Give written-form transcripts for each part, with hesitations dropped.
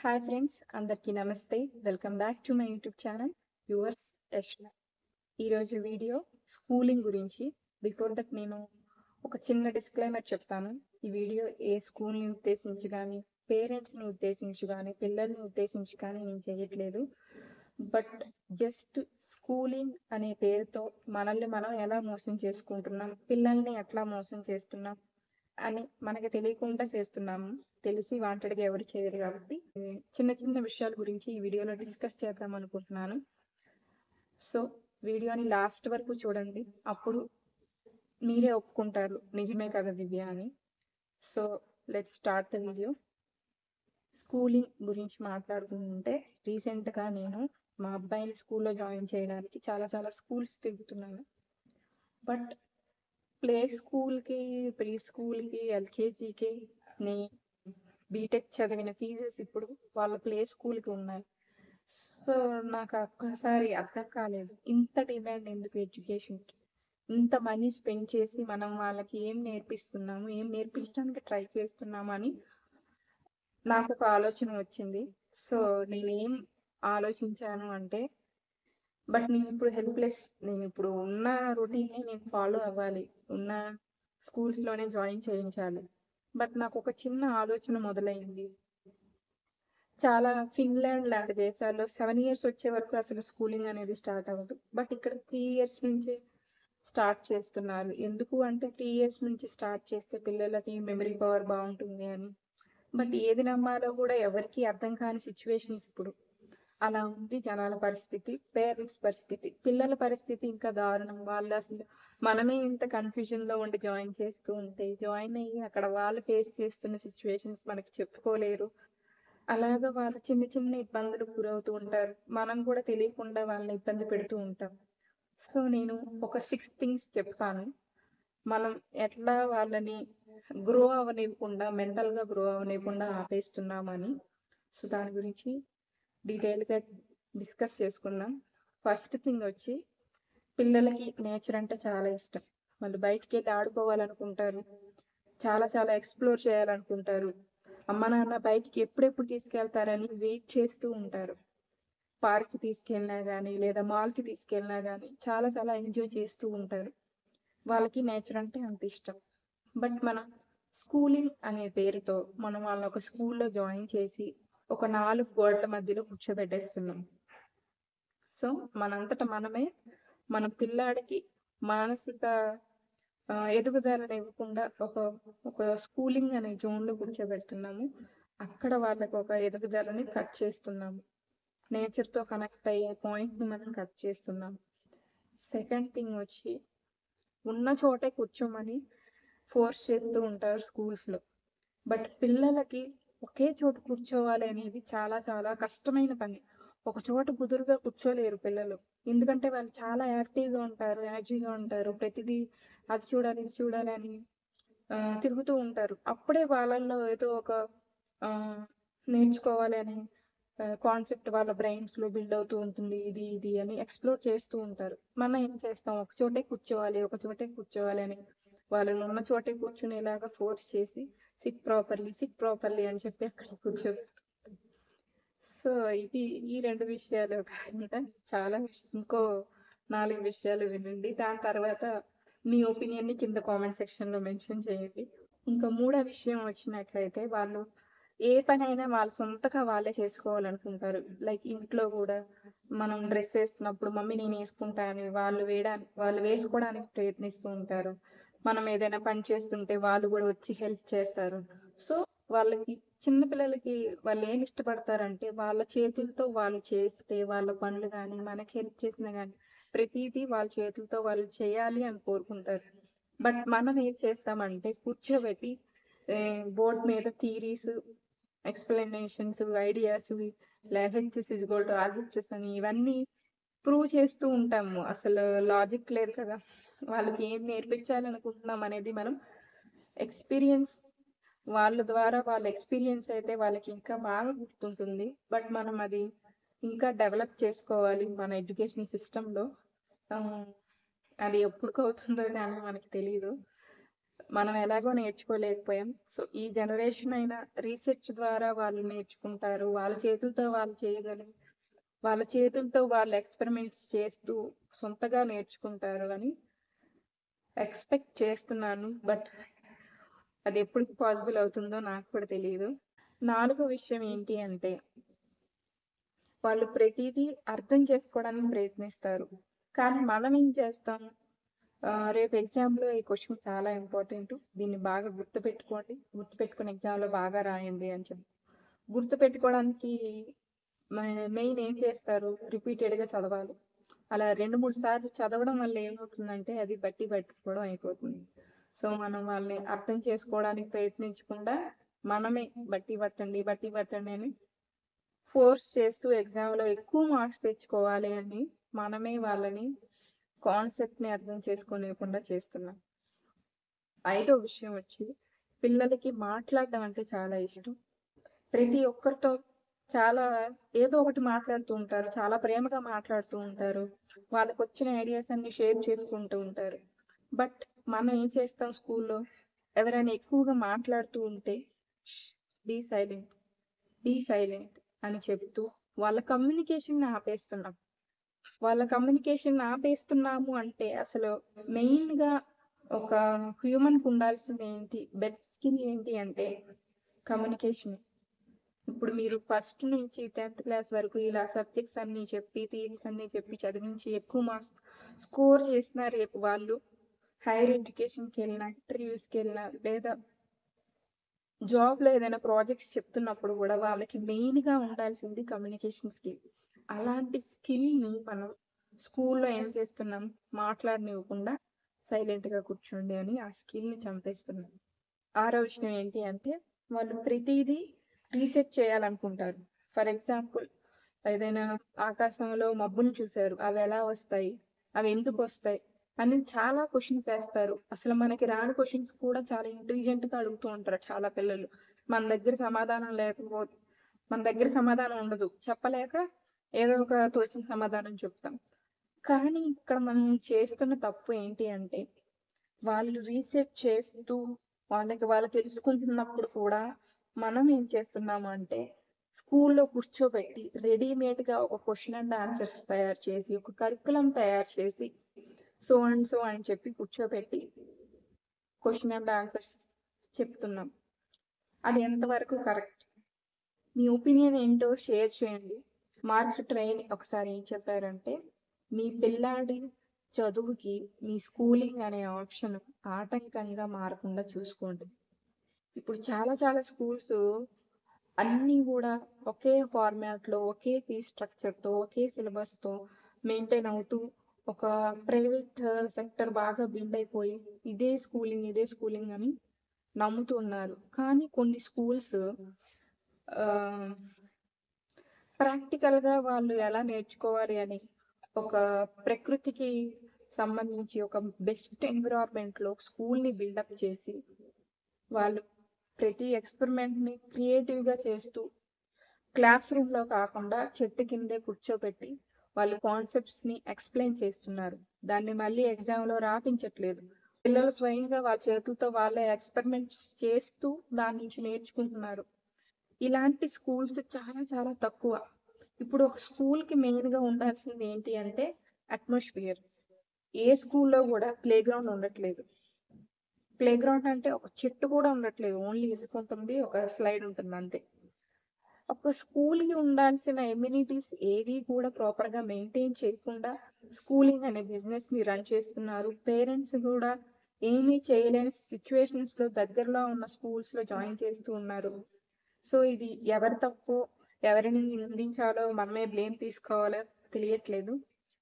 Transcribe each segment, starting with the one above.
Hi friends, అందరికీ నమస్తే. Welcome back to my YouTube channel yours Yashna. ఈరోజు వీడియో స్కూలింగ్ గురించి. బిఫోర్ దట్ నేను ఒక చిన్న డిస్క్లైమర్ చెప్తాను. ఈ వీడియో ఏ స్కూల్ని ఉద్దేశించి కానీ, పేరెంట్స్ని ఉద్దేశించి కానీ, పిల్లల్ని ఉద్దేశించి కానీ నేను చేయట్లేదు. బట్ జస్ట్ స్కూలింగ్ అనే పేరుతో మనల్ని మనం ఎలా మోసం చేసుకుంటున్నాం, పిల్లల్ని ఎట్లా మోసం చేస్తున్నాం అని మనకి తెలియకుండా చేస్తున్నాము. తెలిసి వాంటెడ్గా ఎవరు చేయరు కాబట్టి చిన్న చిన్న విషయాల గురించి ఈ వీడియోలో డిస్కస్ చేద్దాం అనుకుంటున్నాను. సో వీడియోని లాస్ట్ వరకు చూడండి, అప్పుడు మీరే ఒప్పుకుంటారు నిజమే కదా దివ్య అని. So let's start the video. Schooling గురించి మాట్లాడుకుంటే, రీసెంట్గా నేను మా అబ్బాయిని స్కూల్లో జాయిన్ చేయడానికి చాలా స్కూల్స్ తిరుగుతున్నాను. బట్ ప్లే స్కూల్కి, ప్రీ స్కూల్కి, ఎల్కేజీకి నీ బీటెక్ చదివిన ఫీజెస్ ఇప్పుడు వాళ్ళ ప్లే స్కూల్కి ఉన్నాయి. సో నాకు ఒక్కసారి అర్థం కాలేదు, ఇంత డిమాండ్ ఎందుకు ఎడ్యుకేషన్కి? ఇంత మనీ స్పెండ్ చేసి మనం వాళ్ళకి ఏం నేర్పిస్తున్నాము, ఏం నేర్పించడానికి ట్రై చేస్తున్నాము అని నాకు ఒక ఆలోచన వచ్చింది. సో నేనేం ఆలోచించాను అంటే, బట్ నేను ఇప్పుడు హెల్ప్లెస్. నేను ఇప్పుడు ఉన్న రొటీన్ని నేను ఫాలో అవ్వాలి, ఉన్న స్కూల్స్లోనే జాయిన్ చేయించాలి. బట్ నాకు ఒక చిన్న ఆలోచన మొదలైంది. చాలా ఫిన్లాండ్ లాంటి దేశాల్లో 7 years వచ్చే వరకు అసలు స్కూలింగ్ అనేది స్టార్ట్ అవ్వదు. బట్ ఇక్కడ 3 years నుంచి స్టార్ట్ చేస్తున్నారు. ఎందుకు అంటే 3 years నుంచి స్టార్ట్ చేస్తే పిల్లలకి మెమరీ పవర్ బాగుంటుంది అని. బట్ ఏది నమ్మాలో కూడా ఎవరికి అర్థం కాని సిచ్యువేషన్స్ ఇప్పుడు. అలా ఉంది జనాల పరిస్థితి, పేరెంట్స్ పరిస్థితి, పిల్లల పరిస్థితి ఇంకా దారుణం. వాళ్ళు అసలు మనమే ఇంత కన్ఫ్యూజన్లో ఉండి జాయిన్ చేస్తూ ఉంటే, జాయిన్ అయ్యి అక్కడ వాళ్ళు ఫేస్ చేస్తున్న సిచ్యువేషన్స్ మనకి చెప్పుకోలేరు. అలాగా వాళ్ళు చిన్న ఇబ్బందులు గురవుతూ ఉంటారు. మనం కూడా తెలియకుండా వాళ్ళని ఇబ్బంది పెడుతూ ఉంటాం. సో నేను ఒక 6 things చెప్తాను, మనం ఎట్లా వాళ్ళని గ్రో అవనివ్వకుండా, మెంటల్గా గ్రో అవనివ్వకుండా ఆపేస్తున్నామని. సో దాని గురించి డీటెయిల్గా డిస్కస్ చేసుకుందాం. ఫస్ట్ థింగ్ వచ్చి, పిల్లలకి నేచర్ అంటే చాలా ఇష్టం. వాళ్ళు బయటికి వెళ్ళి ఆడుకోవాలనుకుంటారు, చాలా ఎక్స్ప్లోర్ చేయాలనుకుంటారు. అమ్మ నాన్న బయటికి ఎప్పుడెప్పుడు తీసుకెళ్తారని వెయిట్ చేస్తూ ఉంటారు. పార్క్కి తీసుకెళ్ళినా కానీ, లేదా మాల్కి తీసుకెళ్ళినా కానీ చాలా ఎంజాయ్ చేస్తూ ఉంటారు. వాళ్ళకి నేచర్ అంటే అంత ఇష్టం. బట్ మనం స్కూలింగ్ అనే పేరుతో మనం వాళ్ళని ఒక స్కూల్లో జాయిన్ చేసి ఒక 4 గోడల మధ్యలో కూర్చోబెట్టేస్తున్నాం. సో మనంతట మనమే మన పిల్లాడికి మానసిక ఎదుగుదలని ఇవ్వకుండా ఒక స్కూలింగ్ అనే జోన్లో కూర్చోబెడుతున్నాము. అక్కడ వాళ్ళకి ఒక ఎదుగుదలని కట్ చేస్తున్నాము. నేచర్తో కనెక్ట్ అయ్యే పాయింట్ని మనం కట్ చేస్తున్నాము. సెకండ్ థింగ్ వచ్చి, ఉన్న చోటే కూర్చోమని ఫోర్స్ చేస్తూ ఉంటారు స్కూల్స్లో. బట్ పిల్లలకి ఒకే చోట కూర్చోవాలి అనేది చాలా కష్టమైన పని. ఒక చోట కుదురుగా కూర్చోలేరు పిల్లలు. ఎందుకంటే వాళ్ళు చాలా యాక్టివ్గా ఉంటారు, ఎనర్జీగా ఉంటారు. ప్రతిదీ అది చూడాలి ఇది చూడాలి అని తిరుగుతూ ఉంటారు. అప్పుడే వాళ్ళల్లో ఏదో ఒక నేర్చుకోవాలి అనే కాన్సెప్ట్ వాళ్ళ బ్రెయిన్స్లో బిల్డ్ అవుతూ ఉంటుంది. ఇది అని ఎక్స్ప్లోర్ చేస్తూ ఉంటారు. మనం ఏం చేస్తాం, ఒక చోటే కూర్చోవాలి అని వాళ్ళని ఉన్న చోటే కూర్చునేలాగా ఫోర్స్ చేసి సిట్ ప్రాపర్లీ అని చెప్పి అక్కడ కూర్చో. సో ఇది ఈ 2 విషయాలు కాకుండా చాలా ఇంకో 4 విషయాలు వినండి. దాని తర్వాత మీ ఒపీనియన్ని కింద కామెంట్ సెక్షన్లో మెన్షన్ చేయండి. ఇంకా 3వ విషయం వచ్చినట్లయితే, వాళ్ళు ఏ పనైనా వాళ్ళ సొంతగా వాళ్ళే చేసుకోవాలనుకుంటారు. లైక్ ఇంట్లో కూడా మనం డ్రెస్ వేస్తున్నప్పుడు మమ్మీ నేను వేసుకుంటా అని వాళ్ళు వేసుకోవడానికి ప్రయత్నిస్తూ ఉంటారు. మనం ఏదైనా పని చేస్తుంటే వాళ్ళు కూడా వచ్చి హెల్ప్ చేస్తారు. సో వాళ్ళకి, చిన్నపిల్లలకి వాళ్ళు ఏమి ఇష్టపడతారంటే, వాళ్ళ చేతులతో వాళ్ళు చేస్తే, వాళ్ళ పనులు కానీ మనకి హెల్ప్ చేసినా కానీ ప్రతిదీ వాళ్ళ చేతులతో వాళ్ళు చేయాలి అని కోరుకుంటారు. బట్ మనం ఏం చేస్తామంటే, కూర్చోబెట్టి బోర్డ్ మీద theories, explanations, ideas, HS is equal to RHS అని ఇవన్నీ ప్రూవ్ చేస్తూ ఉంటాము. అసలు లాజిక్ లేదు కదా. వాళ్ళకి ఏం నేర్పించాలనుకుంటున్నాం అనేది మనం ఎక్స్పీరియన్స్, వాళ్ళ ద్వారా వాళ్ళ ఎక్స్పీరియన్స్ అయితే వాళ్ళకి ఇంకా బాగా గుర్తుంటుంది. బట్ మనం అది ఇంకా డెవలప్ చేసుకోవాలి మన ఎడ్యుకేషన్ సిస్టంలో. అది ఎప్పటికవుతుందో కానీ మనకి తెలియదు. మనం ఎలాగో నేర్చుకోలేకపోయాం. సో ఈ జనరేషన్ అయినా రీసెర్చ్ ద్వారా వాళ్ళు నేర్చుకుంటారు. వాళ్ళ చేతులతో వాళ్ళు చేయగలిగి వాళ్ళ చేతులతో వాళ్ళు ఎక్స్పెరిమెంట్స్ చేస్తూ సొంతగా నేర్చుకుంటారు అని ఎక్స్పెక్ట్ చేస్తున్నాను. బట్ అది ఎప్పుడు పాసిబుల్ అవుతుందో నాకు కూడా తెలియదు. నాలుగో విషయం ఏంటి అంటే వాళ్ళు ప్రతిదీ అర్థం చేసుకోవడానికి ప్రయత్నిస్తారు. కానీ మనం ఏం చేస్తాం, రేపు ఎగ్జామ్‌లో ఈ క్వెషన్ చాలా ఇంపార్టెంట్. దీన్ని బాగా గుర్తుపెట్టుకోండి. గుర్తుపెట్టుకొని ఎగ్జామ్‌లో బాగా రాయండి అని చెప్పి. గుర్తుపెట్టుకోవడానికి మెయిన్ ఏం చేస్తారు, రిపీటెడ్‌గా చదవాలి. అలా 2, 3 సార్లు చదవడం వల్ల ఏమవుతుందంటే అది బట్టి పట్టుకోవడం అయిపోతుంది. సో మనం వాళ్ళని అర్థం చేసుకోవడానికి ప్రయత్నించకుండా మనమే బట్టి పట్టండి అని ఫోర్స్ చేస్తూ ఎగ్జామ్‌లో ఎక్కువ మార్క్స్ తెచ్చుకోవాలి అని మనమే వాళ్ళని కాన్సెప్ట్‌ని అర్థం చేసుకోనివ్వకుండా చేస్తున్నాం. ఐదో విషయం వచ్చి పిల్లలకి మాట్లాడడం అంటే చాలా ఇష్టం. ప్రతి ఒక్కరితో చాలా ఏదో ఒకటి మాట్లాడుతూ ఉంటారు. చాలా ప్రేమగా మాట్లాడుతూ ఉంటారు. వాళ్ళకొచ్చిన ఐడియాస్ అన్ని షేర్ చేసుకుంటూ ఉంటారు. బట్ మనం ఏం చేస్తాం స్కూల్‌లో, ఎవరైనా ఎక్కువగా మాట్లాడుతూ ఉంటే బీ సైలెంట్, బీ సైలెంట్ అని చెప్తూ వాళ్ళ కమ్యూనికేషన్‌ని ఆపేస్తున్నాం. వాళ్ళ కమ్యూనికేషన్ ఆపేస్తున్నాము అంటే అసలు మెయిన్‌గా ఒక హ్యూమన్‌కి ఉండాల్సింది ఏంటి? బెస్ట్ స్కిల్ ఏంటి అంటే కమ్యూనికేషన్. ఇప్పుడు మీరు ఫస్ట్ నుంచి 10th క్లాస్ వరకు ఇలా సబ్జెక్ట్స్ అన్నీ చెప్పి, థియరీస్ అన్నీ చెప్పి చదివించి ఎక్కువ మార్క్స్ స్కోర్ చేసినా రేపు వాళ్ళు హైయర్ ఎడ్యుకేషన్‌కెళ్ళినా, ఇంటర్‌వ్యూస్‌కెళ్ళినా లేదా జాబ్‌లో ఏదైనా ప్రాజెక్ట్స్ చెప్తున్నప్పుడు కూడా వాళ్ళకి మెయిన్‌గా ఉండాల్సింది కమ్యూనికేషన్ స్కిల్. అలాంటి స్కిల్‌ని మనం స్కూల్‌లో ఏం చేస్తున్నాం, మాట్లాడనివ్వకుండా సైలెంట్‌గా కూర్చోండి అని ఆ స్కిల్‌ని చంపేస్తున్నాం. ఆరో విషయం ఏంటి అంటే వాళ్ళు ప్రతిదీ రీసెర్చ్ చేయాలనుకుంటారు. ఫర్ ఎగ్జాంపుల్ ఏదైనా ఆకాశంలో మబ్బులు చూసారు. అవి ఎలా వస్తాయి? అవి ఎందుకు వస్తాయి? అని చాలా క్వెషన్స్ వేస్తారు. అసలు మనకి రాని క్వెషన్స్ కూడా చాలా ఇంటెలిజెంట్‌గా అడుగుతూ ఉంటారు చాలా పిల్లలు. మన దగ్గర సమాధానం ఉండదు. చెప్పలేక ఏదో ఒక తోచిన సమాధానం చెప్తాం. కానీ ఇక్కడ మనం చేస్తున్న తప్పు ఏంటి అంటే వాళ్ళు రీసెర్చ్ చేస్తూ వాళ్ళు తెలుసుకుంటున్నప్పుడు కూడా మనం ఏం చేస్తున్నాము అంటే స్కూల్‌లో కూర్చోబెట్టి రెడీమేడ్‌గా ఒక క్వెషన్ అండ్ ఆన్సర్స్ తయారు చేసి, ఒక కరిక్యులమ్ తయారు చేసి సో అండ్ సో అని చెప్పి కూర్చోబెట్టి క్వెషన్ అండ్ ఆన్సర్స్ చెప్తున్నాం. అది ఎంతవరకు కరెక్ట్? మీ ఒపీనియన్ ఏంటో షేర్ చేయండి. మార్క్ ట్రైన్ ఒకసారి ఏం చెప్పారంటే, మీ పిల్లాడి చదువుకి మీ స్కూలింగ్ అనే ఆప్షన్ ఆటంకంగా మారకుండా చూసుకోండి. ఇప్పుడు చాలా స్కూల్స్ అన్నీ కూడా ఒకే ఫార్మాట్‌లో, ఒకే ఫీస్ స్ట్రక్చర్‌తో, ఒకే సిలబస్‌తో మెయింటైన్ అవుతూ ఒక ప్రైవేట్ సెక్టర్ బాగా బిల్డ్ అయిపోయి ఇదే స్కూలింగ్ అని నమ్ముతూ ఉన్నారు. కానీ కొన్ని స్కూల్స్ ఆహ్, ప్రాక్టికల్‌గా వాళ్ళు ఎలా నేర్చుకోవాలి అని ఒక ప్రకృతికి సంబంధించి ఒక బెస్ట్ ఎన్విరాన్మెంట్‌లో స్కూల్‌ని బిల్డప్ చేసి వాళ్ళు ప్రతి ఎక్స్పెరిమెంట్‌ని క్రియేటివ్‌గా చేస్తూ క్లాస్ రూమ్‌లో కాకుండా చెట్టు కిందే కూర్చోబెట్టి వాళ్ళు కాన్సెప్ట్స్‌ని ఎక్స్‌ప్లెయిన్ చేస్తున్నారు. దాన్ని మళ్ళీ ఎగ్జామ్‌లో రాపించట్లేదు. పిల్లలు స్వయంగా వాళ్ళ చేతులతో వాళ్ళే ఎక్స్‌పెరిమెంట్స్ చేస్తూ దాని నుంచి నేర్చుకుంటున్నారు. ఇలాంటి స్కూల్స్ చాలా తక్కువ. ఇప్పుడు ఒక స్కూల్‌కి మెయిన్‌గా ఉండాల్సింది ఏంటి అంటే అట్మాస్ఫియర్. ఏ స్కూల్‌లో కూడా ప్లే గ్రౌండ్ ఉండట్లేదు. ప్లే గ్రౌండ్ అంటే ఒక చెట్టు కూడా ఉండట్లేదు. ఓన్లీ ఇసుక ఉంటుంది. ఒక స్లైడ్ ఉంటుంది అంతే. ఒక స్కూల్‌కి ఉండాల్సిన ఎమ్యూనిటీస్ ఏవి కూడా ప్రాపర్‌గా మెయింటైన్ చేయకుండా స్కూలింగ్ అనే బిజినెస్‌ని రన్ చేస్తున్నారు. పేరెంట్స్ కూడా ఏమీ చేయలేని సిట్యుయేషన్స్‌లో దగ్గరలో ఉన్న స్కూల్స్‌లో జాయిన్ చేస్తూ ఉన్నారు. సో ఇది ఎవరి తప్పు, ఎవరిని నిందించాలో మనమే బ్లేమ్ తీసుకోవాలో తెలియట్లేదు.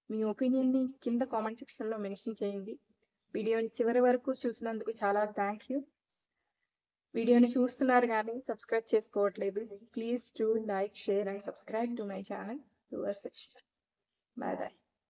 మీ ఒపీనియన్‌ని కింద కామెంట్ సెక్షన్‌లో మెన్షన్ చేయండి. వీడియోని చివరి వరకు చూసినందుకు చాలా థ్యాంక్ యూ. వీడియోని చూస్తున్నారు కానీ సబ్స్క్రైబ్ చేసుకోవట్లేదు. Please do like, share and subscribe to my channel yours. Bye bye.